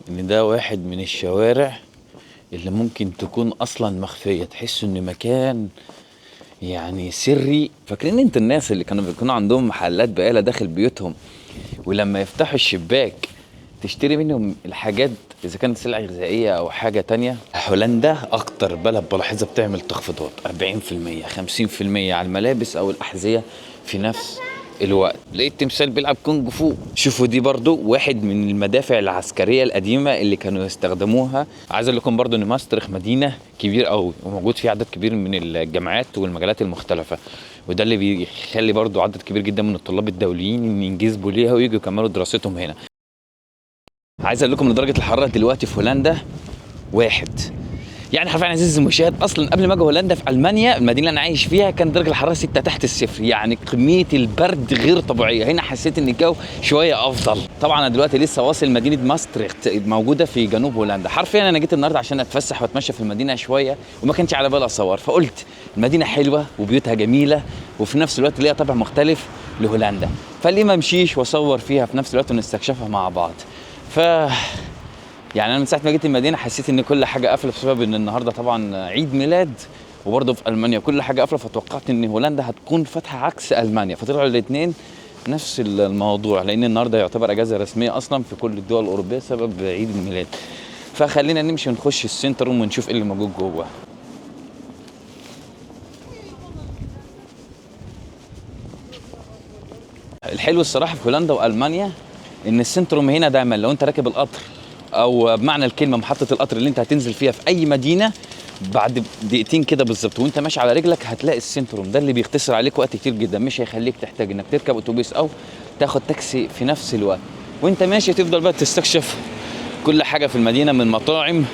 ان ده واحد من الشوارع اللي ممكن تكون اصلا مخفية، تحس ان مكان يعني سري. فاكرين انت الناس اللي كانوا بيكونوا عندهم محلات بقالة داخل بيوتهم، ولما يفتحوا الشباك تشتري منهم الحاجات اذا كانت سلع غذائيه او حاجه تانية؟ هولندا اكتر بلد بلاحظها بتعمل تخفيضات 40% 50% على الملابس او الاحذيه في نفس الوقت. لقيت تمثال بيلعب كونج فو. شوفوا دي برضو واحد من المدافع العسكريه القديمه اللي كانوا يستخدموها. عايز اقول لكم برضو ان ماسترخ مدينه كبير قوي وموجود فيه عدد كبير من الجامعات والمجالات المختلفه، وده اللي بيخلي برضو عدد كبير جدا من الطلاب الدوليين ان ينجذبوا ليها ويجوا يكملوا دراستهم هنا. عايز اقول لكم ان درجه الحراره دلوقتي في هولندا 1. يعني حرفيا عزيزي المشاهد، اصلا قبل ما اجي هولندا في المانيا المدينه اللي انا عايش فيها كانت درجه الحراره 6 تحت الصفر، يعني كميه البرد غير طبيعيه. هنا حسيت ان الجو شويه افضل. طبعا انا دلوقتي لسه واصل مدينه ماستريخت موجوده في جنوب هولندا. حرفيا انا جيت النهارده عشان اتفسح واتمشى في المدينه شويه، وما كانش على بالي اصور، فقلت المدينه حلوه وبيوتها جميله وفي نفس الوقت ليها طابع مختلف لهولندا، فليه ما امشيش واصور فيها في نفس الوقت ونستكشفها مع بعض. ف يعني انا من ساعه ما جيت المدينه حسيت ان كل حاجه قافله بسبب ان النهارده طبعا عيد ميلاد، وبرضه في المانيا كل حاجه قافله، فتوقعت ان هولندا هتكون فاتحه عكس المانيا، فطلعوا الاثنين نفس الموضوع، لان النهارده يعتبر اجازه رسميه اصلا في كل الدول الاوروبيه بسبب عيد الميلاد. فخلينا نمشي ونخش السنتر روم ونشوف ايه اللي موجود جوه. الحلو الصراحه في هولندا والمانيا ان السنتروم هنا دايما لو انت راكب القطر او بمعنى الكلمه محطه القطر اللي انت هتنزل فيها في اي مدينه، بعد دقيقتين كده بالظبط وانت ماشي على رجلك هتلاقي السنتروم ده اللي بيختصر عليك وقت كتير جدا، مش هيخليك تحتاج انك تركب اتوبيس او تاخد تاكسي في نفس الوقت. وانت ماشي تفضل بقى تستكشف كل حاجه في المدينه من مطاعم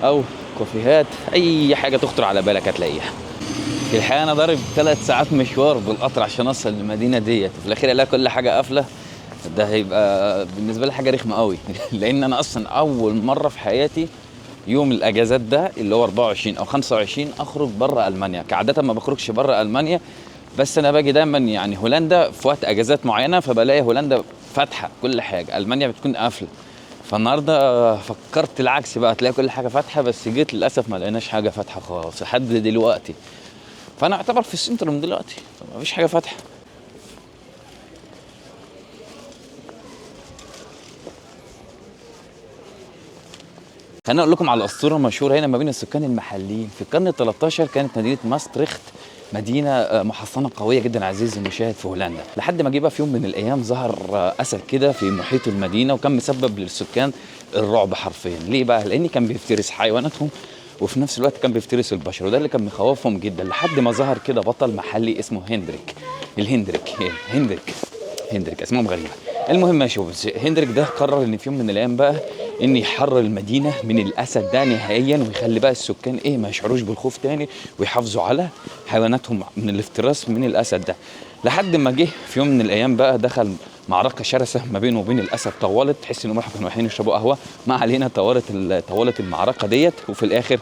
او كافيهات، اي حاجه تخطر على بالك هتلاقيها. في الحقيقه انا ضارب 3 ساعات مشوار بالقطر عشان اوصل للمدينه ديت، في الاخير الاقي كل حاجه قافله. ده هيبقى بالنسبه لي حاجه رخمه قوي لان انا اصلا اول مره في حياتي يوم الاجازات ده اللي هو 24 او 25 اخرج بره المانيا. كعاده ما بخرجش بره المانيا، بس انا باجي دايما يعني هولندا في وقت اجازات معينه، فبلاقي هولندا فاتحه كل حاجه، المانيا بتكون قافله. فالنهارده فكرت العكس بقى، تلاقي كل حاجه فاتحه، بس جيت للاسف ما لقيناش حاجه فاتحه خالص لحد دلوقتي. فانا اعتبر في السنتر من دلوقتي ما فيش حاجه فاتحه. خليني اقول لكم على اسطوره مشهوره هنا ما بين السكان المحليين. في القرن ال 13 كانت مدينه ماستريخت مدينه محصنه قويه جدا عزيزي المشاهد في هولندا، لحد ما جه بقى في يوم من الايام ظهر اسد كده في محيط المدينه، وكان مسبب للسكان الرعب حرفيا. ليه بقى؟ لان كان بيفترس حيواناتهم وفي نفس الوقت كان بيفترس البشر، وده اللي كان مخوفهم جدا، لحد ما ظهر كده بطل محلي اسمه هندريك. هندريك اسمهم غريبه. المهم يا شوف، هندريك ده قرر ان في يوم من الايام بقى ان يحرر المدينه من الاسد ده نهائيا، ويخلي بقى السكان ما يشعروش بالخوف تاني، ويحافظوا على حيواناتهم من الافتراس من الاسد ده. لحد ما جه في يوم من الايام بقى دخل معركه شرسه ما بينه وبين الاسد، طولت، تحس انهم كانوا رايحين يشربوا قهوه، ما علينا، طولت المعركه ديت، وفي الاخر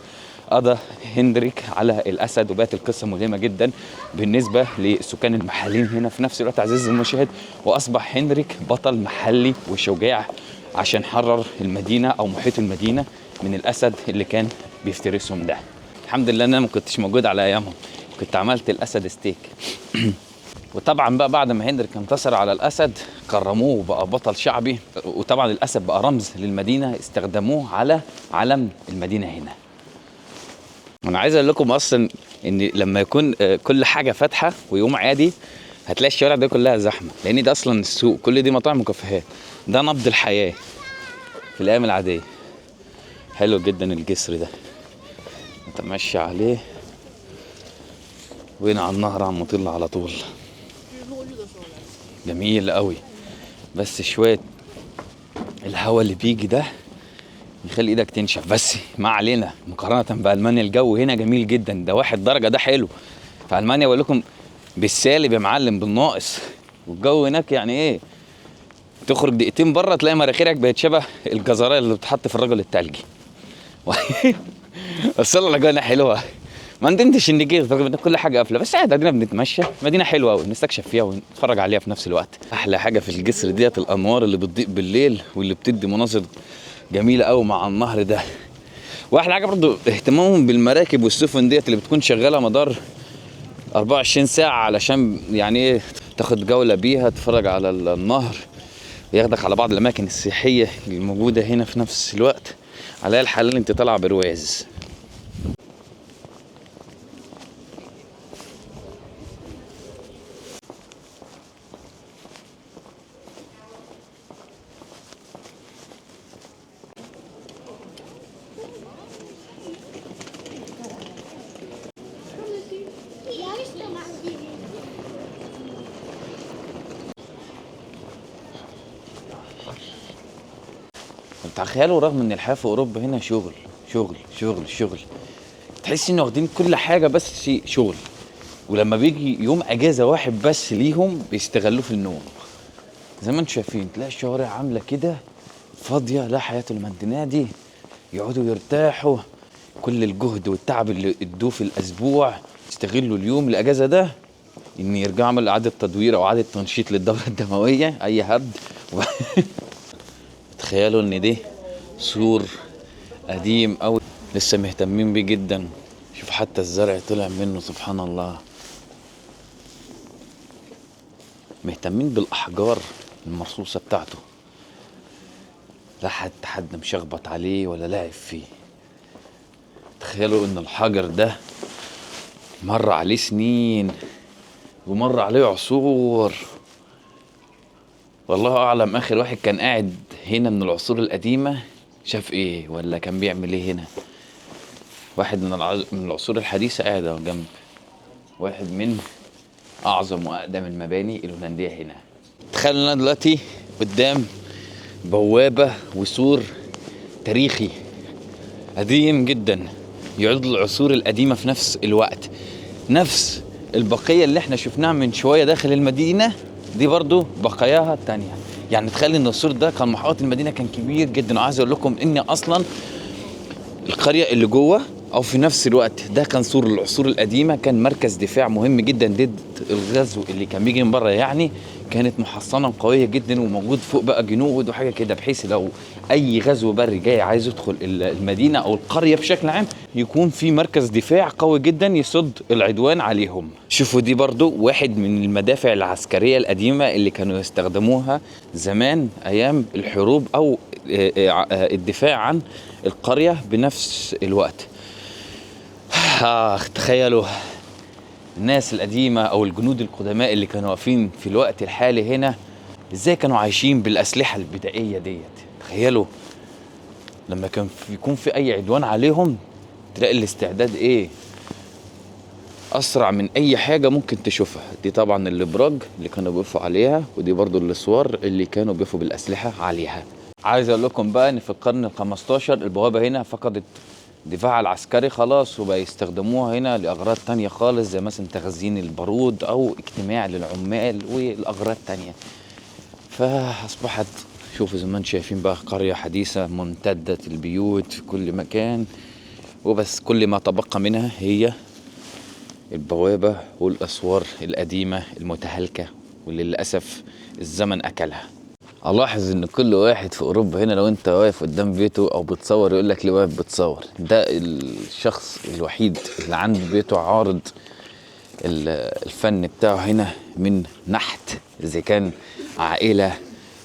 قضى هندريك على الاسد، وبقت القصه مؤلمه جدا بالنسبه للسكان المحليين هنا. في نفس الوقت عزيزي المشاهد، واصبح هندريك بطل محلي وشجاع عشان حرر المدينه او محيط المدينه من الاسد اللي كان بيفترسهم ده. الحمد لله ان انا ما كنتش موجود على ايامهم، كنت عملت الاسد ستيك وطبعا بقى بعد ما هندريك انتصر على الاسد كرموه وبقى بطل شعبي، وطبعا الاسد بقى رمز للمدينه، استخدموه على علم المدينه هنا. انا عايز اقول لكم اصلا ان لما يكون كل حاجه فاتحه ويوم عادي هتلاقي الشوارع دي كلها زحمه، لان ده اصلا السوق، كل دي مطاعم وكافيهات، ده نبض الحياه في الايام العاديه. حلو جدا الجسر ده، نتمشى عليه وين على النهر عم مطل على طول، جميل قوي. بس شويه الهواء اللي بيجي ده يخلي ايدك تنشف، بس ما علينا، مقارنه بالمانيا الجو هنا جميل جدا. ده 1 درجه ده حلو، في المانيا بقول لكم بالسالب يا معلم، بالناقص، والجو هناك يعني ايه، تخرج دقيقتين بره تلاقي مناخيرك بقت شبه الجزرايه اللي بتحط في الرجل التلجي بس الله الاجواء حلوه، ما ندمتش ان جيت كل حاجه قافله، بس عادي ادينا بنتمشى، مدينه حلوه قوي نستكشف فيها ونتفرج عليها في نفس الوقت. احلى حاجه في الجسر ديت الانوار اللي بتضيء بالليل واللي بتدي مناظر جميله قوي مع النهر ده. واحلى حاجه برضو اهتمامهم بالمراكب والسفن ديت اللي بتكون شغاله مدار 24 ساعه، علشان يعني ايه تاخد جوله بيها، تتفرج على النهر، ياخدك على بعض الاماكن السياحيه اللي موجوده هنا في نفس الوقت. على الحال اللي انت طالعه برواز. تخيلوا رغم ان الحياه في اوروبا هنا شغل شغل شغل شغل، تحس ان واخدين كل حاجه بس شغل، ولما بيجي يوم اجازه واحد بس ليهم بيستغلوه في النوم. زي ما انتم شايفين تلاقي الشوارع عامله كده فاضيه، لا حياه لمن تنادي، يقعدوا يرتاحوا كل الجهد والتعب اللي ادوه في الاسبوع، يستغلوا اليوم الاجازه ده ان يرجعوا يعملوا اعاده تدوير او اعاده تنشيط للدوره الدمويه اي هبد. تخيلوا ان دي سور قديم أوي لسه مهتمين بيه جدا. شوف حتى الزرع طلع منه سبحان الله. مهتمين بالأحجار المرصوصة بتاعته، لا حد مشخبط عليه ولا لاعب فيه. تخيلوا ان الحجر ده مر عليه سنين ومر عليه عصور. والله اعلم اخر واحد كان قاعد هنا من العصور القديمة شاف ايه ولا كان بيعمل ايه هنا. واحد من العصور الحديثة قاعد اهو جنب واحد من اعظم واقدم المباني الهولندية هنا. تخيلوا انا دلوقتي قدام بوابة وسور تاريخي قديم جدا يعود للعصور القديمة في نفس الوقت. نفس البقية اللي احنا شفناها من شوية داخل المدينة دي برضو بقاياها التانية. يعني تخيل ان السور ده كان محاوط المدينة كان كبير جدا. وعايز اقول لكم ان اصلا القرية اللي جوه او في نفس الوقت ده كان سور العصور القديمة، كان مركز دفاع مهم جدا ضد الغزو اللي كان بيجي من بره. يعني كانت محصنة قوية جدا وموجود فوق بقى جنود وحاجة كده، بحيث لو اي غزو بري جاي عايز يدخل المدينة او القرية بشكل عام يكون في مركز دفاع قوي جدا يصد العدوان عليهم. شوفوا دي برضو واحد من المدافع العسكرية القديمة اللي كانوا يستخدموها زمان ايام الحروب او الدفاع عن القرية بنفس الوقت. تخيلوا الناس القديمة او الجنود القدماء اللي كانوا واقفين في الوقت الحالي هنا ازاي كانوا عايشين بالاسلحة البدائية ديت. تخيلوا لما كان يكون في اي عدوان عليهم تلاقي الاستعداد ايه اسرع من اي حاجة ممكن تشوفها. دي طبعا الابراج اللي كانوا بيقفوا عليها، ودي برضو الاسوار اللي كانوا بيقفوا بالاسلحة عليها. عايز اقول لكم بقى ان في القرن ال15 البوابة هنا فقدت دفاع العسكري خلاص، وبقى يستخدموها هنا لأغراض تانية خالص زي مثلا تخزين البارود أو اجتماع للعمال والأغراض تانية. فأصبحت شوفوا زي ما انتم شايفين بقى قرية حديثة ممتدة البيوت في كل مكان، وبس كل ما تبقى منها هي البوابة والأسوار القديمة المتهالكة واللي للأسف الزمن أكلها. الاحظ ان كل واحد في اوروبا هنا لو انت واقف قدام بيته او بتصور يقول لك ليه واقف بتصور. ده الشخص الوحيد اللي عنده بيته عارض الفن بتاعه هنا من نحت، اذا كان عائلة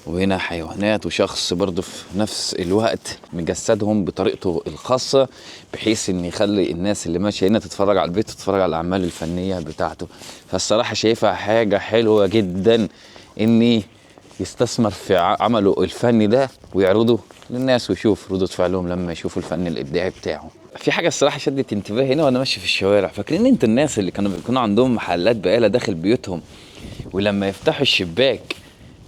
وهنا حيوانات وشخص برضه في نفس الوقت مجسدهم بطريقته الخاصة بحيث ان يخلي الناس اللي ماشية هنا تتفرج على البيت تتفرج على الاعمال الفنية بتاعته. فالصراحة شايفها حاجة حلوة جدا اني يستثمر في عمله الفني ده ويعرضه للناس ويشوف ردود فعلهم لما يشوفوا الفن الابداعي بتاعه. في حاجه الصراحه شدت انتباهي هنا وانا ماشي في الشوارع. فاكرين انت الناس اللي كانوا بيكونوا عندهم محلات بقاله داخل بيوتهم ولما يفتحوا الشباك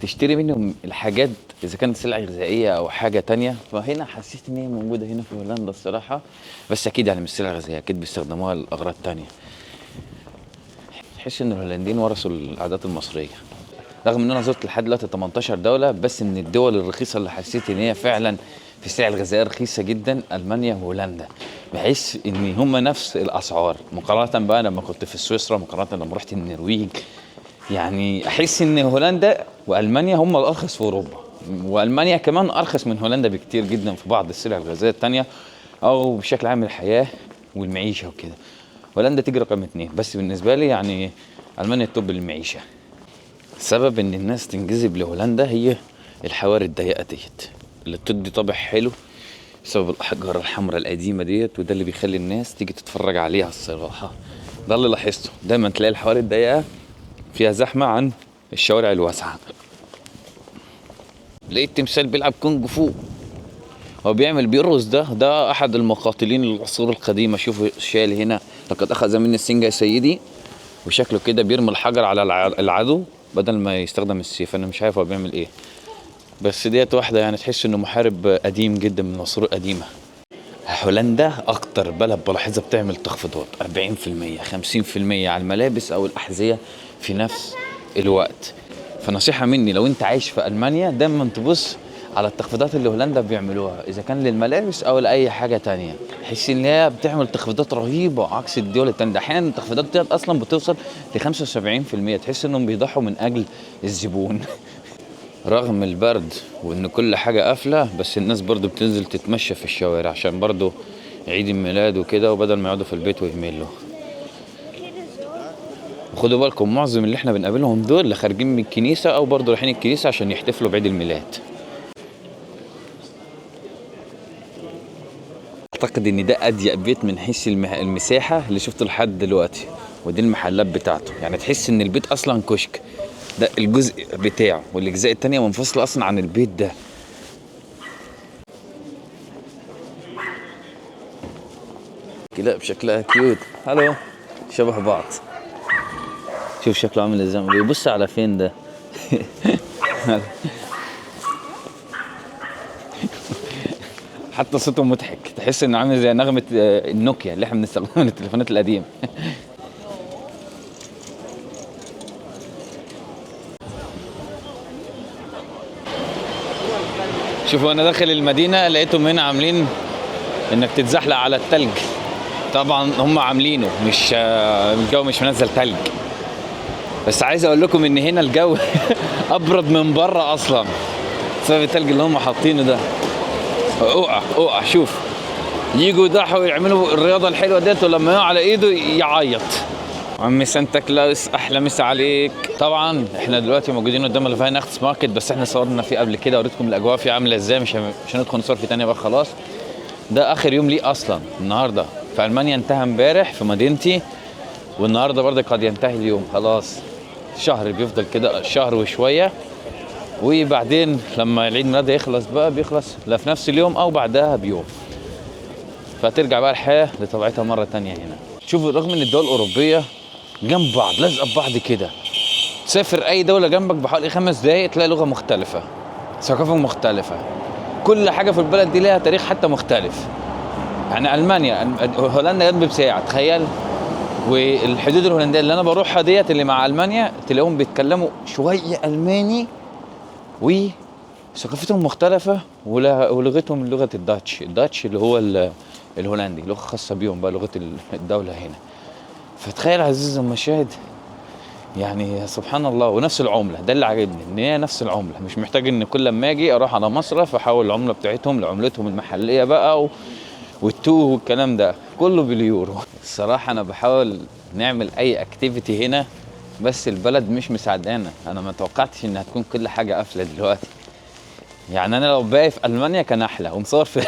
تشتري منهم الحاجات اذا كانت سلع غذائيه او حاجه تانية؟ فهنا حسيت ان هي موجوده هنا في هولندا الصراحه، بس اكيد يعني مش سلع غذائيه، اكيد بيستخدموها لاغراض تانية. تحس ان الهولنديين ورثوا العادات المصريه. رغم ان انا زرت لحد دلوقتي 18 دوله، بس من الدول الرخيصه اللي حسيت ان هي فعلا في السلع الغذائيه رخيصه جدا المانيا وهولندا، بحيث ان هم نفس الاسعار مقارنه بقى لما كنت في سويسرا، مقارنه لما رحت النرويج. يعني احس ان هولندا والمانيا هم الارخص في اوروبا والمانيا كمان ارخص من هولندا بكتير جدا في بعض السلع الغذائيه التانية او بشكل عام الحياه والمعيشه وكده. هولندا تيجي رقم 2، بس بالنسبه لي يعني المانيا التوب للمعيشه. سبب ان الناس تنجذب لهولندا هي الحواري الضيقه ديت اللي بتدي طابع حلو بسبب الاحجار الحمراء القديمه ديت، وده اللي بيخلي الناس تيجي تتفرج عليها الصراحه. ده اللي لاحظته، دايما تلاقي الحواري الضيقه فيها زحمه عن الشوارع الواسعه. لقيت تمثال بيلعب كونج فو، هو بيرقص. ده احد المقاتلين العصور القديمه. شوفوا شايل هنا لقد اخذ مني السنجة يا سيدي، وشكله كده بيرمي الحجر على العدو بدل ما يستخدم السيف. انا مش عارف هو بيعمل ايه، بس ديت واحده يعني تحس انه محارب قديم جدا من العصور القديمه. هولندا اكتر بلد بلاحظها بتعمل تخفيضات 40% 50% على الملابس او الاحذيه في نفس الوقت. فنصيحه مني لو انت عايش في المانيا دايما تبص على التخفيضات اللي هولندا بيعملوها، اذا كان للملابس او لاي حاجه تانية. تحس ان هي بتعمل تخفيضات رهيبه عكس الدول التانية. احيانا التخفيضات ديت اصلا بتوصل ل 75%. تحس انهم بيضحوا من اجل الزبون. رغم البرد وان كل حاجه قافله، بس الناس برضو بتنزل تتمشى في الشوارع عشان برضو عيد الميلاد وكده، وبدل ما يقعدوا في البيت ويملوا. خدوا بالكم معظم اللي احنا بنقابلهم دول اللي خارجين من الكنيسه او برضو رايحين الكنيسه عشان يحتفلوا بعيد الميلاد. اعتقد ان ده اضيق بيت من حيث المساحه اللي شفته لحد دلوقتي، ودي المحلات بتاعته. يعني تحس ان البيت اصلا كشك، ده الجزء بتاعه والاجزاء التانية منفصله اصلا عن البيت ده. كلاب شكلها كيوت. هلو، شبه بعض. شوف شكله عامل ازاي، بيبص على فين ده. حتى صوته مضحك، تحس انه عامل زي نغمه النوكيا اللي احنا بنستخدمها من التليفونات القديمه. شوفوا انا داخل المدينه لقيتهم هنا عاملين انك تتزحلق على التلج. طبعا هم عاملينه، مش الجو مش منزل تلج، بس عايز اقول لكم ان هنا الجو ابرد من بره اصلا بسبب التلج اللي هم حاطينه ده. اوقع شوف، يجوا يضحوا يعملوا الرياضه الحلوه ديت، ولما يقع على ايده يعيط. عمي سانتا كلاوس احلى مسا عليك. طبعا احنا دلوقتي موجودين قدام الفايناختس ماركت، بس احنا صورنا فيه قبل كده وريتكم الاجواء فيه عامله ازاي. مش هندخل نصور فيه تاني بقى خلاص. ده اخر يوم ليه اصلا النهارده في المانيا، انتهى امبارح في مدينتي، والنهارده برضه قد ينتهي اليوم. خلاص شهر بيفضل كده، شهر وشويه، وبعدين لما العيد ميلاد يخلص بقى بيخلص لا في نفس اليوم او بعدها بيوم، فترجع بقى الحياه لطبيعتها مره تانية هنا. شوفوا رغم ان الدول الاوروبيه جنب بعض لازقه ببعض كده، تسافر اي دوله جنبك بحوالي 5 دقايق تلاقي لغه مختلفه، ثقافه مختلفه، كل حاجه في البلد دي لها تاريخ حتى مختلف. يعني المانيا هولندا جنب بساعه تخيل، والحدود الهولنديه اللي انا بروحها ديت اللي مع المانيا تلاقيهم بيتكلموا شويه الماني وثقافتهم مختلفه، ولغتهم لغه الداتش اللي هو الهولندي، لغه خاصه بيهم بقى، لغه الدوله هنا. فتخيل عزيزي المشاهد، يعني سبحان الله. ونفس العمله، ده اللي عاجبني ان هي نفس العمله، مش محتاج ان كل لما اجي اروح على مصرف احول العمله بتاعتهم لعملتهم المحليه بقى والتو والكلام ده كله باليورو. الصراحه انا بحاول نعمل اي اكتيفيتي هنا، بس البلد مش مساعدانا. انا ما توقعتش انها تكون كل حاجه قافله دلوقتي. يعني انا لو باقي في المانيا كان احلى ومصور في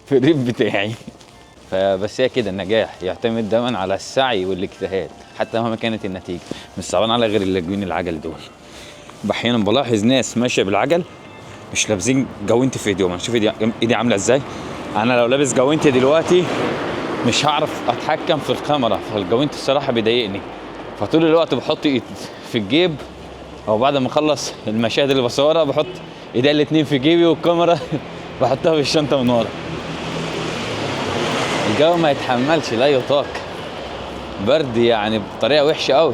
في الريف بتاعي. فبس هي كده، النجاح يعتمد دايما على السعي والاجتهاد حتى مهما كانت النتيجه. مش صعبان على غير اللاجئين العجل دول. احيانا بلاحظ ناس ماشيه بالعجل مش لابسين جوانتي في ايديهم. شوف ايدي عامله ازاي. انا لو لابس جوانتي دلوقتي مش هعرف اتحكم في الكاميرا، فالجوانتي الصراحه بيضايقني، فطول الوقت بحط ايد في الجيب، او بعد ما اخلص المشاهد اللي بصورها بحط ايدي الاتنين في جيبي والكاميرا بحطها في الشنطه من ورا. الجو ما يتحملش، لا يطاق، برد يعني بطريقه وحشه قوي.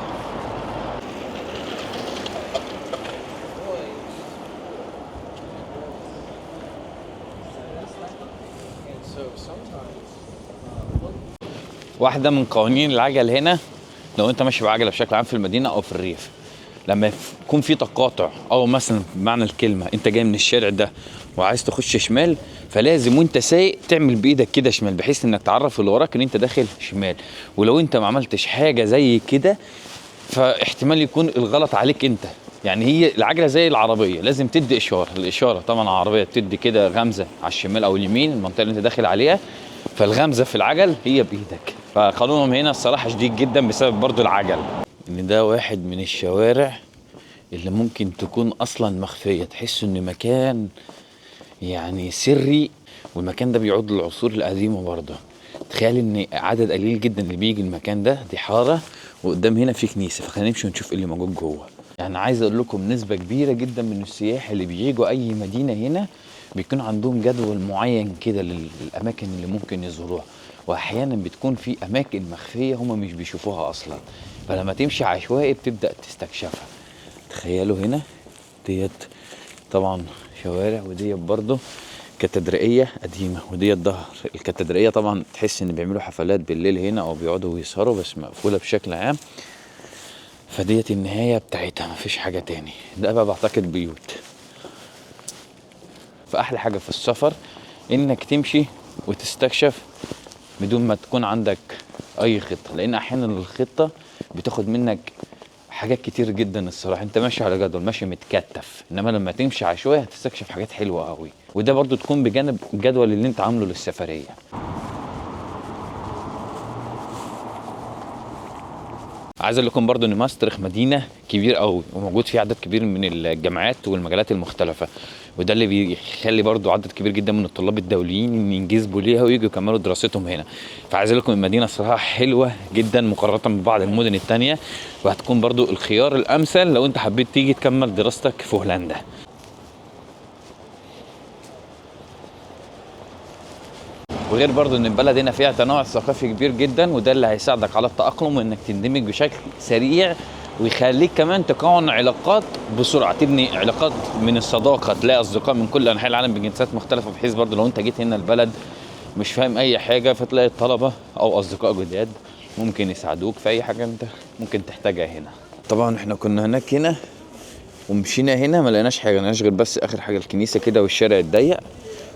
واحده من قوانين العجل هنا، لو انت ماشي بعجله بشكل عام في المدينه او في الريف، لما يكون في تقاطع، او مثلا بمعنى الكلمه انت جاي من الشارع ده وعايز تخش شمال، فلازم وانت سايق تعمل بايدك كده شمال، بحيث انك تعرف اللي وراك ان انت داخل شمال. ولو انت ما عملتش حاجه زي كده فاحتمال يكون الغلط عليك انت. يعني هي العجله زي العربيه، لازم تدي اشاره. الاشاره طبعا العربيه بتدي كده غمزه على الشمال او اليمين، المنطقه اللي انت داخل عليها، فالغمزه في العجل هي بايدك. فقانونهم هنا الصراحه شديد جدا بسبب برضو العجل. ان ده واحد من الشوارع اللي ممكن تكون اصلا مخفيه، تحس ان مكان يعني سري، والمكان ده بيعود للعصور القديمه برضه. تخيل ان عدد قليل جدا اللي بيجي المكان ده، دي حاره وقدام هنا في كنيسه، فخلينا نمشي ونشوف ايه اللي موجود جوه. يعني عايز اقول لكم نسبه كبيره جدا من السياح اللي بييجوا اي مدينه هنا بيكون عندهم جدول معين كده للاماكن اللي ممكن يزوروها، واحيانا بتكون في اماكن مخفيه هم مش بيشوفوها اصلا، فلما تمشي عشوائي بتبدا تستكشفها. تخيلوا هنا ديت طبعا شوارع، وديت برضه كاتدرائية قديمة، وديت ظهر الكاتدرائية. طبعا تحس ان بيعملوا حفلات بالليل هنا او بيقعدوا ويسهروا، بس مقفولة بشكل عام. فديت النهاية بتاعتها، مفيش حاجة تاني. ده بقى بعتقد بيوت. فأحلى حاجة في السفر انك تمشي وتستكشف بدون ما تكون عندك اي خطة، لان احيانا الخطة بتاخد منك حاجات كتير جدا. الصراحه انت ماشي على جدول، ماشي متكتف، انما لما تمشي عشوائي هتستكشف حاجات حلوه قوي. وده برضو تكون بجانب الجدول اللي انت عامله للسفريه. عايز اقول لكم برضو ان ماسترخ مدينه كبير قوي، وموجود فيه عدد كبير من الجامعات والمجالات المختلفه، وده اللي بيخلي برضو عدد كبير جدا من الطلاب الدوليين ان ينجذبوا ليها ويجوا يكملوا دراستهم هنا. فعايز اقول لكم المدينه صراحه حلوه جدا مقارنه ببعض المدن الثانيه، وهتكون برضو الخيار الامثل لو انت حبيت تيجي تكمل دراستك في هولندا. وغير برضو ان البلد هنا فيها تنوع ثقافي كبير جدا، وده اللي هيساعدك على التأقلم وانك تندمج بشكل سريع، ويخليك كمان تكون علاقات بسرعه، تبني علاقات من الصداقه، تلاقي اصدقاء من كل انحاء العالم بجنسيات مختلفه، بحيث برضو لو انت جيت هنا البلد مش فاهم اي حاجه فتلاقي الطلبه او اصدقاء جداد ممكن يساعدوك في اي حاجه انت ممكن تحتاجها هنا. طبعا احنا كنا هناك هنا ومشينا هنا ما لقيناش حاجه، ما لقيناش غير بس اخر حاجه الكنيسه كده والشارع الضيق،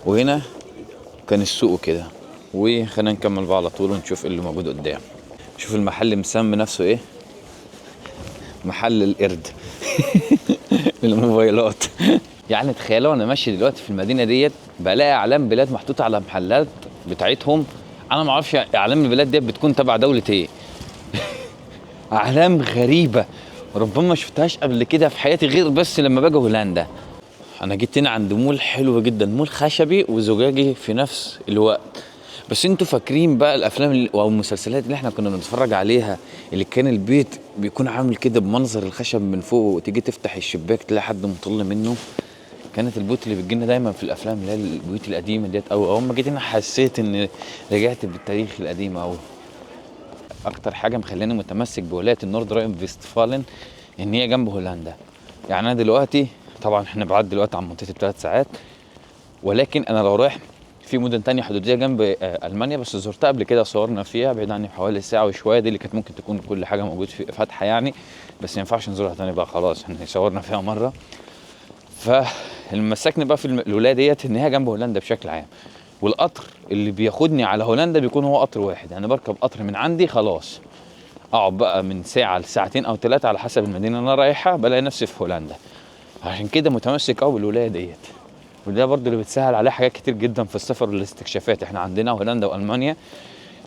وهنا كان السوق كده. وخلينا نكمل بقى على طول ونشوف ايه اللي موجود قدام. شوف المحل مسمي نفسه ايه، محل القرد الموبايلات. يعني تخيلوا انا ماشي دلوقتي في المدينه ديت بلاقي اعلام بلاد محطوطه على محلات بتاعتهم، انا ما اعرفش اعلام البلاد ديت بتكون تبع دوله ايه. اعلام غريبه ربما ما شفتهاش قبل كده في حياتي غير بس لما باجي هولندا. انا جيت هنا عند مول حلو جدا، مول خشبي وزجاجي في نفس الوقت. بس انتوا فاكرين بقى الافلام او المسلسلات اللي احنا كنا بنتفرج عليها اللي كان البيت بيكون عامل كده بمنظر الخشب من فوق، وتيجي تفتح الشباك تلاقي حد مطل منه؟ كانت البيوت اللي بتجينا دايما في الافلام اللي هي البيوت القديمه ديت. او اول ما جيت هنا حسيت ان رجعت بالتاريخ القديم. او اكتر حاجه مخليني متمسك بولايه النورد راين فيستفالن ان هي جنب هولندا. يعني انا دلوقتي طبعا احنا بعد دلوقتي عن منطقه 3 ساعات، ولكن انا لو رايح في مدن تانية حدودية جنب ألمانيا بس زرتها قبل كده، صورنا فيها بعيد عني بحوالي ساعة وشوية، دي اللي كانت ممكن تكون كل حاجة موجود في فاتحة يعني، بس ما ينفعش نزورها تاني بقى خلاص، احنا صورنا فيها مرة. فاللي مسكني بقى في الولاية ديت إن هي جنب هولندا بشكل عام، والقطر اللي بياخدني على هولندا بيكون هو قطر واحد، يعني بركب قطر من عندي خلاص أقعد بقى من ساعة لساعتين أو 3 على حسب المدينة اللي أنا رايحها بلاقي نفسي في هولندا. عشان كده متمسك قوي بالولاية ديت، وده برضو اللي بتسهل عليه حاجات كتير جدا في السفر والاستكشافات. احنا عندنا هولندا والمانيا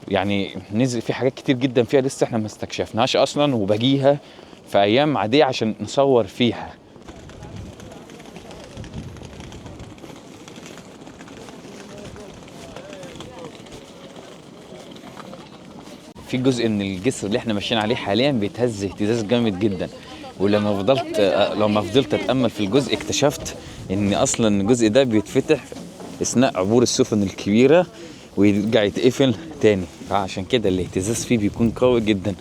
يعني نزل في حاجات كتير جدا فيها لسه احنا ما استكشفناهاش اصلا، وبجيها في ايام عاديه عشان نصور فيها. في جزء من الجسر اللي احنا ماشيين عليه حاليا بيتهز اهتزاز جامد جدا، لما فضلت اتامل في الجزء اكتشفت ان اصلا الجزء ده بيتفتح اثناء عبور السفن الكبيره ويرجع يتقفل تاني، فعشان كده الاهتزاز فيه بيكون قوي جدا.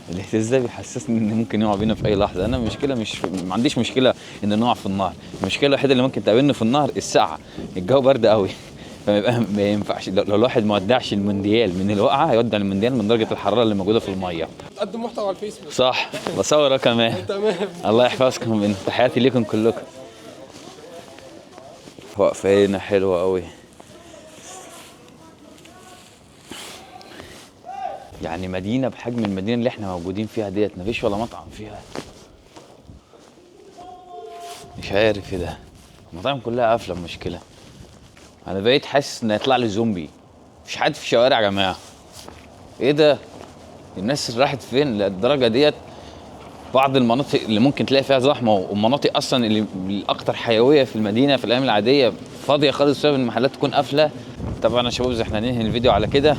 الاهتزاز ده بيحسسني ان ممكن يقع بينا في اي لحظه. انا ما عنديش مشكله ان نقع في النهر، المشكله الوحيده اللي ممكن تقابلني في النهر السقعه، الجو برد قوي، فما ما ينفعش لو الواحد ما ودعش المونديال من الوقعه هيودع المونديال من درجه الحراره اللي موجوده في الميه. تقدم محتوى على الفيسبوك. صح، بصور كمان. تمام. الله يحفظكم، من تحياتي ليكم كلكم. وقفه هنا حلوه قوي، يعني مدينه بحجم المدينه اللي احنا موجودين فيها ديت مفيش ولا مطعم فيها. مش عارف ايه ده، المطاعم كلها قافله. المشكله انا بقيت حاسس ان هيطلع لي زومبي، مفيش حد في الشوارع يا جماعه. ايه ده، الناس راحت فين للدرجه ديت؟ بعض المناطق اللي ممكن تلاقي فيها زحمه والمناطق اصلا اللي الاكثر حيويه في المدينه في الايام العاديه فاضيه خالص بسبب ان المحلات تكون قافله. طبعا يا شباب احنا هننهي الفيديو على كده،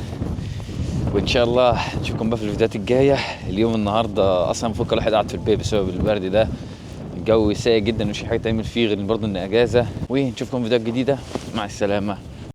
وان شاء الله نشوفكم بقى في الفيديوهات الجايه. اليوم النهارده اصلا المفروض كل واحد قاعد في البيت بسبب البرد ده، الجو سيء جدا، مش حاجه تعمل فيه غير برضه ان اجازه. ونشوفكم في فيديوهات جديده، مع السلامه.